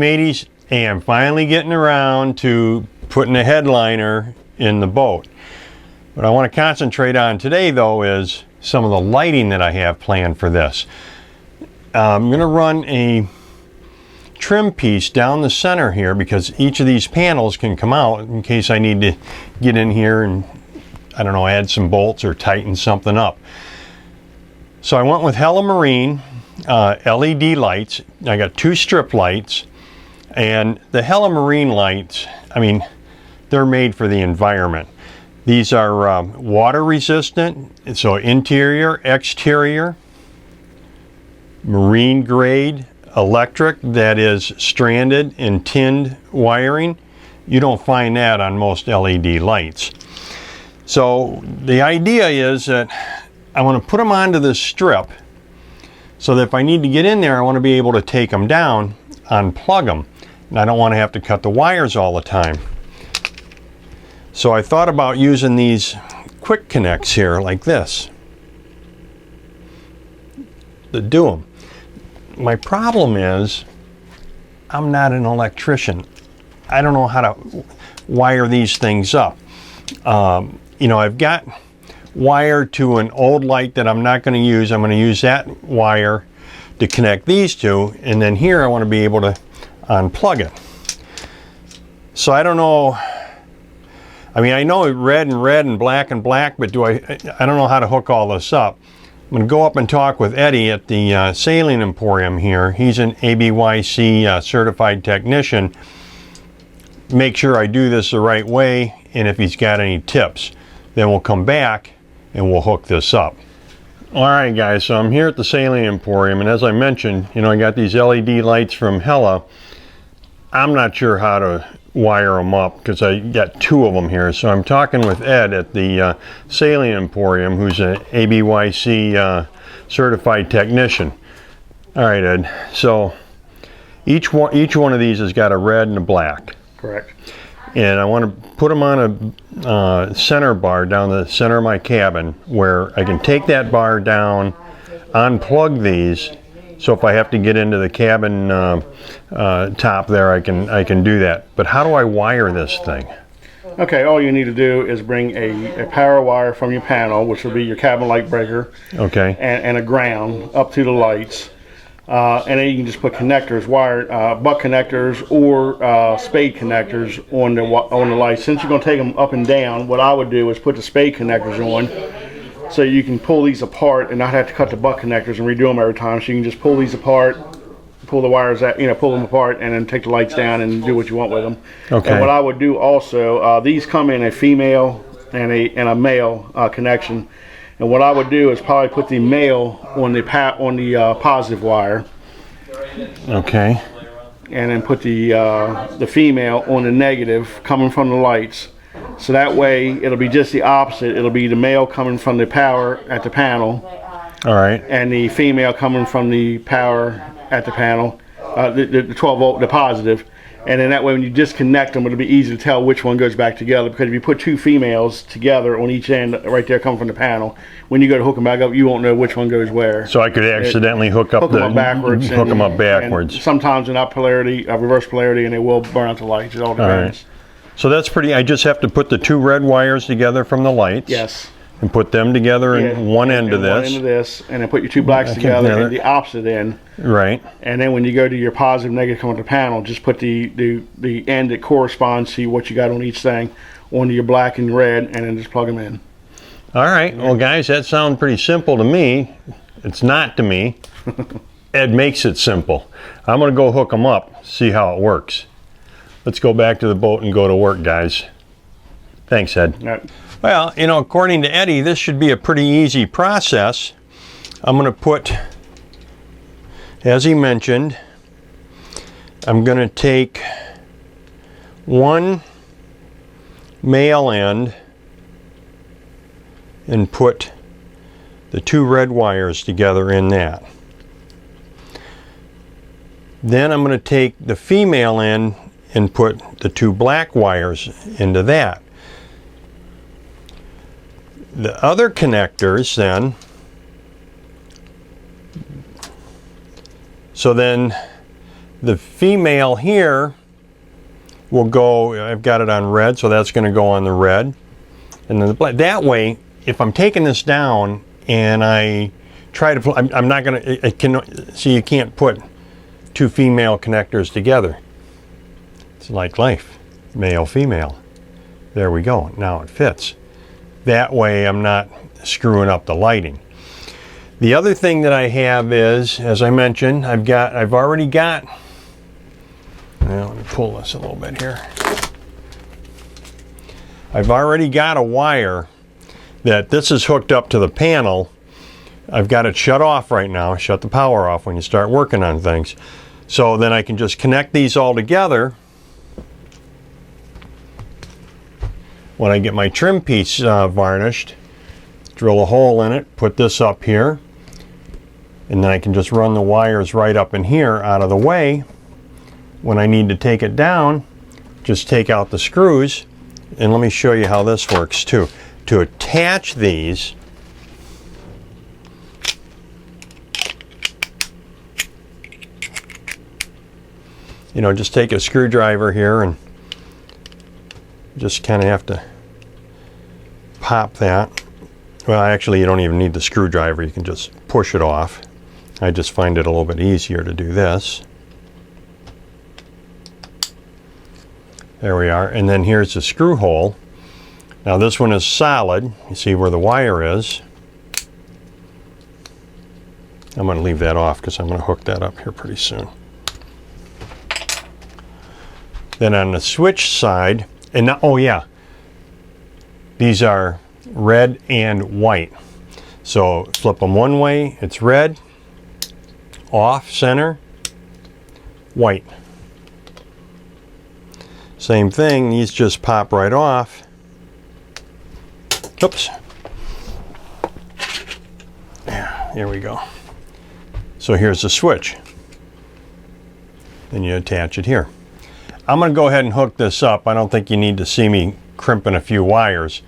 mateys, hey, I'm finally getting around to putting a headliner in the boat. What I want to concentrate on today though is some of the lighting that I have planned for this. I'm going to run a trim piece down the center here because each of these panels can come out in case I need to get in here and, I don't know, add some bolts or tighten something up. So I went with Hella Marine LED lights. I got 2 strip lights, and the Hella Marine lights, I mean, they're made for the environment. These are water resistant, so interior, exterior, marine grade, electric, that is stranded and tinned wiring. You don't find that on most LED lights. So the idea is that I want to put them onto this strip so that if I need to get in there, I want to be able to take them down, unplug them, and I don't want to have to cut the wires all the time. So I thought about using these quick connects here like this to do them. My problem is I'm not an electrician. I don't know how to wire these things up. You know, I've got wire to an old light that I'm not going to use. I'm going to use that wire to connect these two, and then here I want to be able to unplug it. So I don't know. I mean, I know red and black, but I don't know how to hook all this up. I'm going to go up and talk with Eddie at the Sailing Emporium here. He's an ABYC certified technician. Make sure I do this the right way, and if he's got any tips, then we'll come back and we'll hook this up. All right, guys, so I'm here at the Sailing Emporium, and as I mentioned, you know, I got these LED lights from Hella. I'm not sure how to wire them up because I got 2 of them here. So I'm talking with Ed at the Sailing Emporium, who's an ABYC certified technician. All right, Ed. So each one of these has got a red and a black. Correct. And I want to put them on a center bar down the center of my cabin where I can take that bar down, unplug these. So if I have to get into the cabin top there, I can do that. But how do I wire this thing? Okay, all you need to do is bring a power wire from your panel, which will be your cabin light breaker, okay, and a ground up to the lights. And then you can just put connectors, butt connectors or spade connectors on the lights. Since you're going to take them up and down, what I would do is put the spade connectors on, so you can pull these apart and not have to cut the butt connectors and redo them every time. So you can just pull these apart, pull the wires out, pull them apart, and then take the lights down and do what you want with them. Okay. And what I would do also, these come in a female and a male connection. And what I would do is probably put the male on the positive wire. Okay. And then put the female on the negative coming from the lights. So that way it'll be just the opposite. It'll be the male coming from the power at the panel. All right. And the female coming from the power at the panel, the 12 volt, the positive. And then that way when you disconnect them, it'll be easy to tell which one goes back together, because if you put 2 females together on each end right there coming from the panel, when you go to hook them back up, you won't know which one goes where. So I could accidentally hook them up backwards. And sometimes they're not polarity, reverse polarity, and they will burn out the lights. It all depends. All right. So that's pretty, I just have to put the 2 red wires together from the lights. Yes. And put them together in one end of this. One end of this, and then put your 2 blacks together and the opposite end. Right. And then when you go to your positive, negative coming to the panel, just put the end that corresponds to what you got on each thing onto your black and red, and then just plug them in. All right. Well, guys, that sounds pretty simple to me. It's not to me. Ed makes it simple. I'm going to go hook them up, see how it works. Let's go back to the boat and go to work, guys. Thanks, Ed. Right. Well, you know, according to Eddie, this should be a pretty easy process. I'm going to put, as he mentioned, I'm going to take one male end and put the 2 red wires together in that. Then I'm going to take the female end and put the 2 black wires into that. The other connectors then, so then The female here will go, I've got it on red, so that's going to go on the red. And then the black. That way, if I'm taking this down and I try to, I'm not going to, it can, see, you can't put two female connectors together. It's like life, male, female. There we go, now it fits. That way I'm not screwing up the lighting. The other thing that I have is, as I mentioned, I've already got, well, let me pull this a little bit here. I've already got a wire that this is hooked up to the panel. I've got it shut off right now. Shut the power off when you start working on things. So then I can just connect these all together. When I get my trim piece varnished, drill a hole in it, put this up here, and then I can just run the wires right up in here out of the way. When I need to take it down, just take out the screws, and let me show you how this works too. To attach these, you know, just take a screwdriver here and just kind of have to pop that. Well, actually, you don't even need the screwdriver. You can just push it off. I just find it a little bit easier to do this. There we are. And then here's the screw hole. Now this one is solid. You see where the wire is. I'm going to leave that off because I'm going to hook that up here pretty soon. Then on the switch side, and now, oh yeah, these are red and white. So flip them one way, it's red, off, center, white. Same thing, these just pop right off. Oops. Yeah, here we go. So here's the switch. Then you attach it here. I'm going to go ahead and hook this up. I don't think you need to see me crimping a few wires,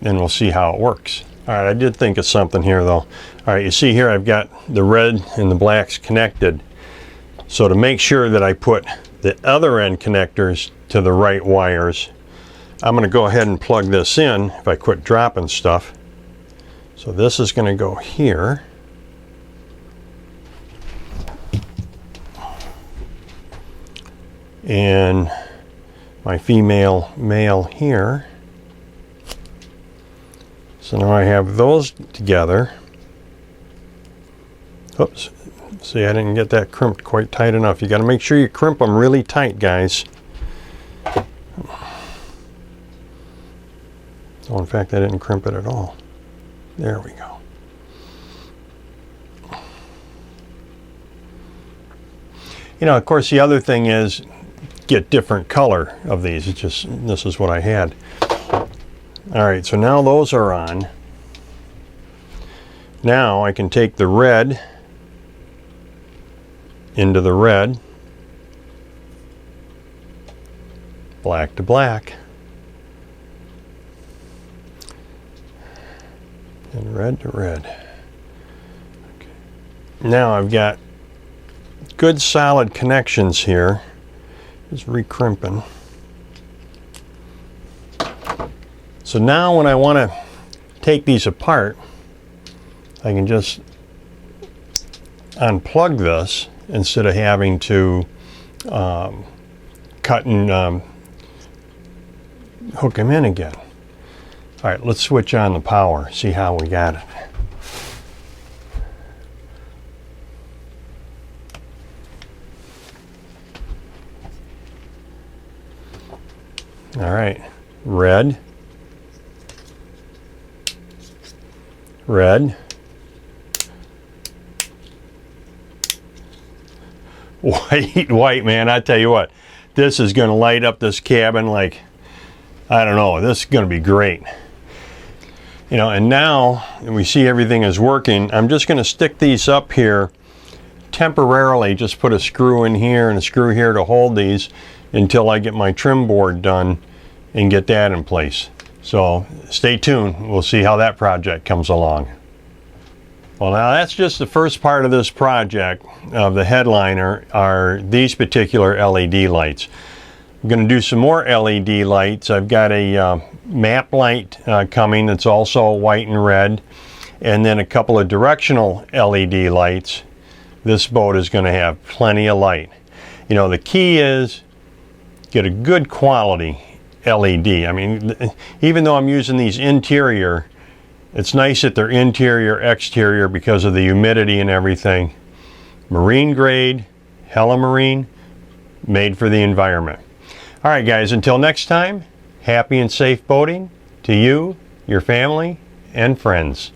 and we'll see how it works. All right, I did think of something here though. All right, you see here I've got the red and the blacks connected. So to make sure that I put the other end connectors to the right wires, I'm going to go ahead and plug this in if I quit dropping stuff. So this is going to go here. And my female male here. So now I have those together. Oops, see, I didn't get that crimped quite tight enough. You got to make sure you crimp them really tight, guys. Oh, in fact, I didn't crimp it at all. There we go. You know, of course, the other thing is get different color of these. It's just, this is what I had. All right, so now those are on. Now I can take the red into the red, black to black, and red to red. Okay. Now I've got good solid connections here. Just re-crimping. So now when I want to take these apart, I can just unplug this instead of having to cut and hook them in again. All right, let's switch on the power, see how we got it. All right, red, red, white, man, I tell you what, this is going to light up this cabin like, I don't know, this is going to be great. You know, and now we see everything is working. I'm just going to stick these up here temporarily, just put a screw in here and a screw here to hold these until I get my trim board done and get that in place. So stay tuned. We'll see how that project comes along. Well, now that's just the first part of this project. Of the headliner are these particular LED lights. I'm going to do some more LED lights. I've got a map light coming that's also white and red, and then a couple of directional LED lights. This boat is going to have plenty of light. You know, the key is get a good quality LED. I mean, even though I'm using these interior, it's nice that they're interior, exterior because of the humidity and everything. Marine grade, hella marine, made for the environment. All right, guys, until next time, happy and safe boating to you, your family, and friends.